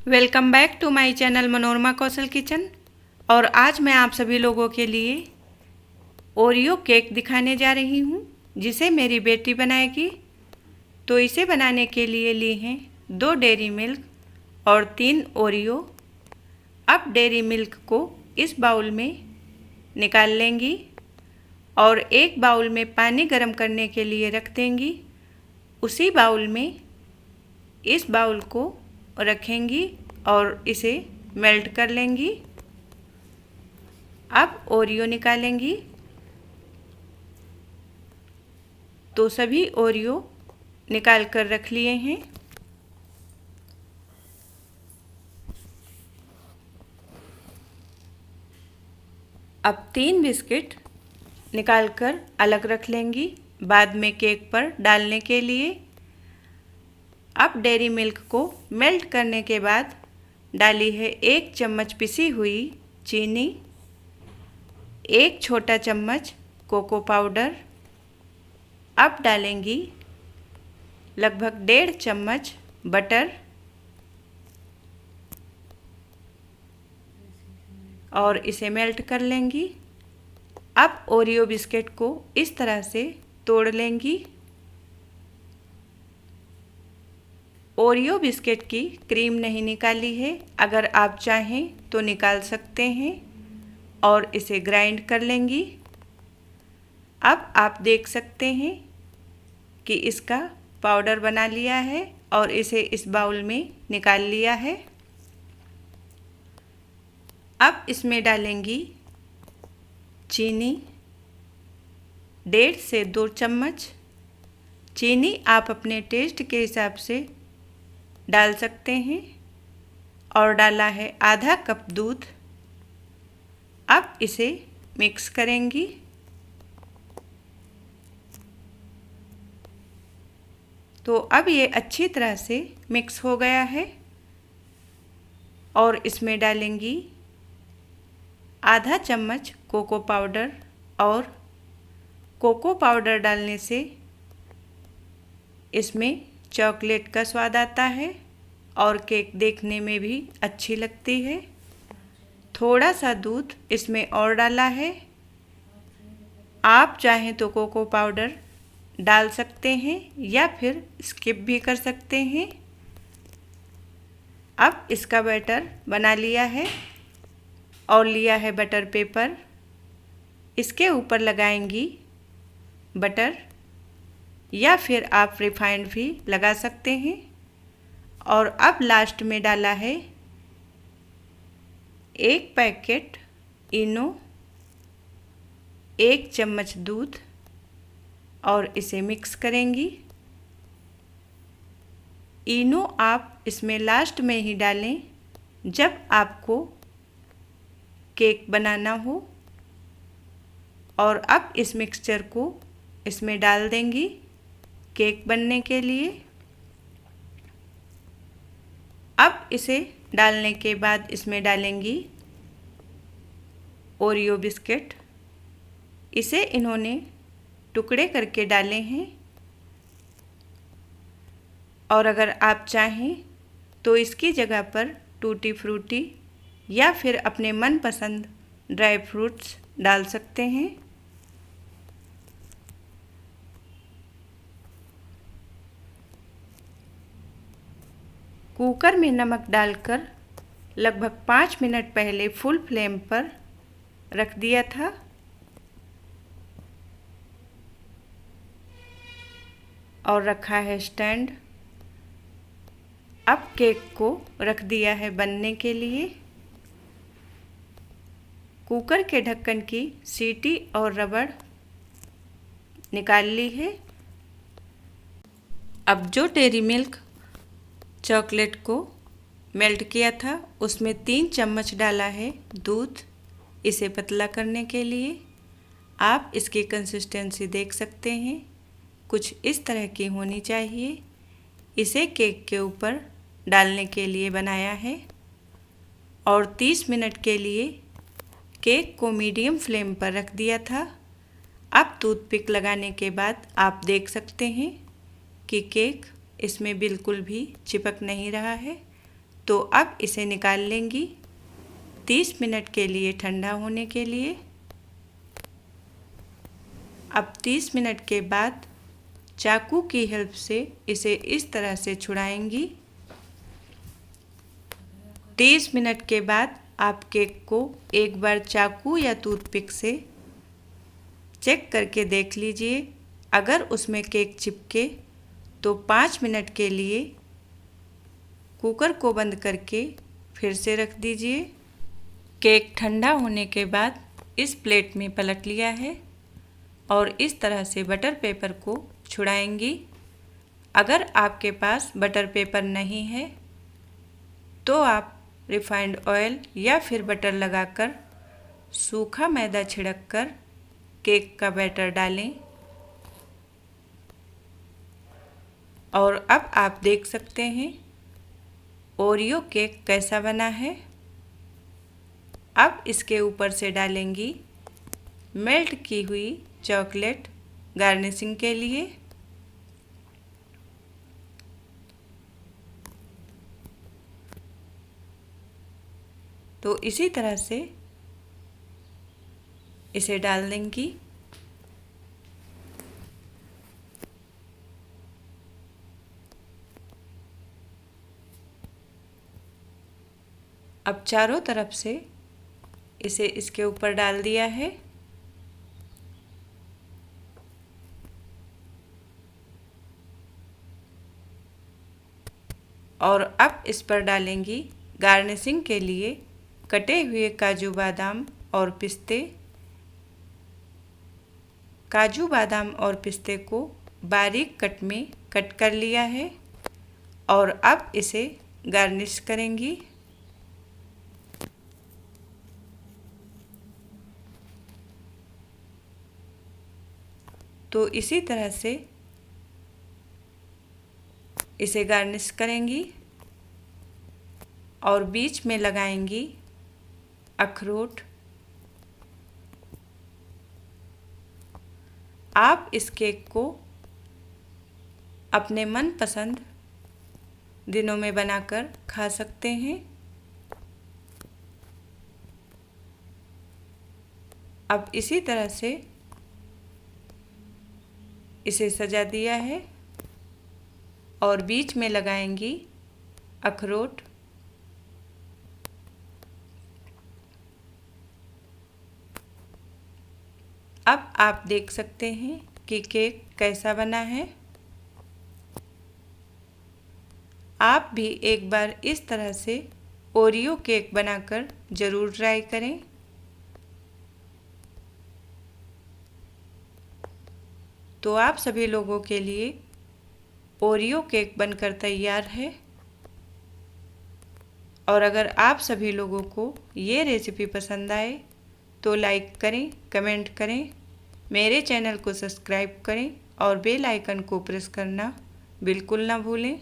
Welcome back to my channel Manorama Kaushal kitchen. और आज मैं आप सभी लोगों के लिए ओरियो केक दिखाने जा रही हूँ, जिसे मेरी बेटी बनाएगी। तो इसे बनाने के लिए लिए हैं 2 डेयरी मिल्क और 3 ओरियो। अब डेयरी मिल्क को इस बाउल में निकाल लेंगी और एक बाउल में पानी गर्म करने के लिए रख देंगी। उसी बाउल में इस बाउल को रखेंगी और इसे मेल्ट कर लेंगी। अब ओरियो निकालेंगी। तो सभी ओरियो निकाल कर रख लिए हैं। अब 3 बिस्किट निकाल कर अलग रख लेंगी, बाद में केक पर डालने के लिए। अब डेयरी मिल्क को मेल्ट करने के बाद डाली है 1 चम्मच पिसी हुई चीनी, 1 छोटा चम्मच कोको पाउडर। अब डालेंगी लगभग 1.5 चम्मच बटर और इसे मेल्ट कर लेंगी। अब ओरियो बिस्किट को इस तरह से तोड़ लेंगी। ओरियो बिस्किट की क्रीम नहीं निकाली है, अगर आप चाहें तो निकाल सकते हैं और इसे ग्राइंड कर लेंगी। अब आप देख सकते हैं कि इसका पाउडर बना लिया है और इसे इस बाउल में निकाल लिया है। अब इसमें डालेंगी चीनी, 1.5 से 2 चम्मच। चीनी आप अपने टेस्ट के हिसाब से डाल सकते हैं। और डाला है आधा कप दूध। अब इसे मिक्स करेंगी। तो अब ये अच्छी तरह से मिक्स हो गया है और इसमें डालेंगी आधा चम्मच कोको पाउडर। और कोको पाउडर डालने से इसमें चॉकलेट का स्वाद आता है और केक देखने में भी अच्छी लगती है। थोड़ा सा दूध इसमें और डाला है। आप चाहें तो कोको पाउडर डाल सकते हैं या फिर स्किप भी कर सकते हैं। अब इसका बैटर बना लिया है और लिया है बटर पेपर। इसके ऊपर लगाएंगी बटर या फिर आप रिफाइंड भी लगा सकते हैं। और अब लास्ट में डाला है 1 पैकेट इनो, 1 चम्मच दूध और इसे मिक्स करेंगी। इनो आप इसमें लास्ट में ही डालें जब आपको केक बनाना हो। और अब इस मिक्सचर को इसमें डाल देंगी केक बनने के लिए। अब इसे डालने के बाद इसमें डालेंगी ओरियो बिस्किट। इसे इन्होंने टुकड़े करके डाले हैं। और अगर आप चाहें तो इसकी जगह पर टूटी फ्रूटी या फिर अपने मनपसंद ड्राई फ्रूट्स डाल सकते हैं। कुकर में नमक डालकर लगभग 5 मिनट पहले फुल फ्लेम पर रख दिया था। और रखा है स्टैंड। अब केक को रख दिया है बनने के लिए। कुकर के ढक्कन की सीटी और रबड़ निकाल ली है। अब जो डेयरी मिल्क चॉकलेट को मेल्ट किया था उसमें 3 चम्मच डाला है दूध, इसे पतला करने के लिए। आप इसकी कंसिस्टेंसी देख सकते हैं, कुछ इस तरह की होनी चाहिए। इसे केक के ऊपर डालने के लिए बनाया है। और 30 मिनट के लिए केक को मीडियम फ्लेम पर रख दिया था। अब टूथपिक लगाने के बाद आप देख सकते हैं कि केक इसमें बिल्कुल भी चिपक नहीं रहा है। तो अब इसे निकाल लेंगी 30 मिनट के लिए ठंडा होने के लिए। अब 30 मिनट के बाद चाकू की हेल्प से इसे इस तरह से छुड़ाएंगी। 30 मिनट के बाद आप केक को एक बार चाकू या टूथपिक से चेक करके देख लीजिए। अगर उसमें केक चिपके तो 5 मिनट के लिए कुकर को बंद करके फिर से रख दीजिए। केक ठंडा होने के बाद इस प्लेट में पलट लिया है और इस तरह से बटर पेपर को छुड़ाएंगी। अगर आपके पास बटर पेपर नहीं है तो आप रिफाइंड ऑयल या फिर बटर लगाकर सूखा मैदा छिड़क कर केक का बैटर डालें। और अब आप देख सकते हैं ओरियो केक कैसा बना है। अब इसके ऊपर से डालेंगी मेल्ट की हुई चॉकलेट गार्निशिंग के लिए। तो इसी तरह से इसे डाल देंगी। अब चारों तरफ से इसे इसके ऊपर डाल दिया है। और अब इस पर डालेंगी गार्निशिंग के लिए कटे हुए काजू बादाम और पिस्ते। काजू बादाम और पिस्ते को बारीक कट में कट कर लिया है और अब इसे गार्निश करेंगी। तो इसी तरह से इसे गार्निश करेंगी और बीच में लगाएंगी अखरोट। आप इस केक को अपने मनपसंद दिनों में बनाकर खा सकते हैं। अब इसी तरह से इसे सजा दिया है और बीच में लगाएंगी अखरोट। अब आप देख सकते हैं कि केक कैसा बना है। आप भी एक बार इस तरह से ओरियो केक बनाकर ज़रूर ट्राई करें। तो आप सभी लोगों के लिए ओरियो केक बनकर तैयार है। और अगर आप सभी लोगों को ये रेसिपी पसंद आए तो लाइक करें, कमेंट करें, मेरे चैनल को सब्सक्राइब करें और बेल आइकन को प्रेस करना बिल्कुल ना भूलें।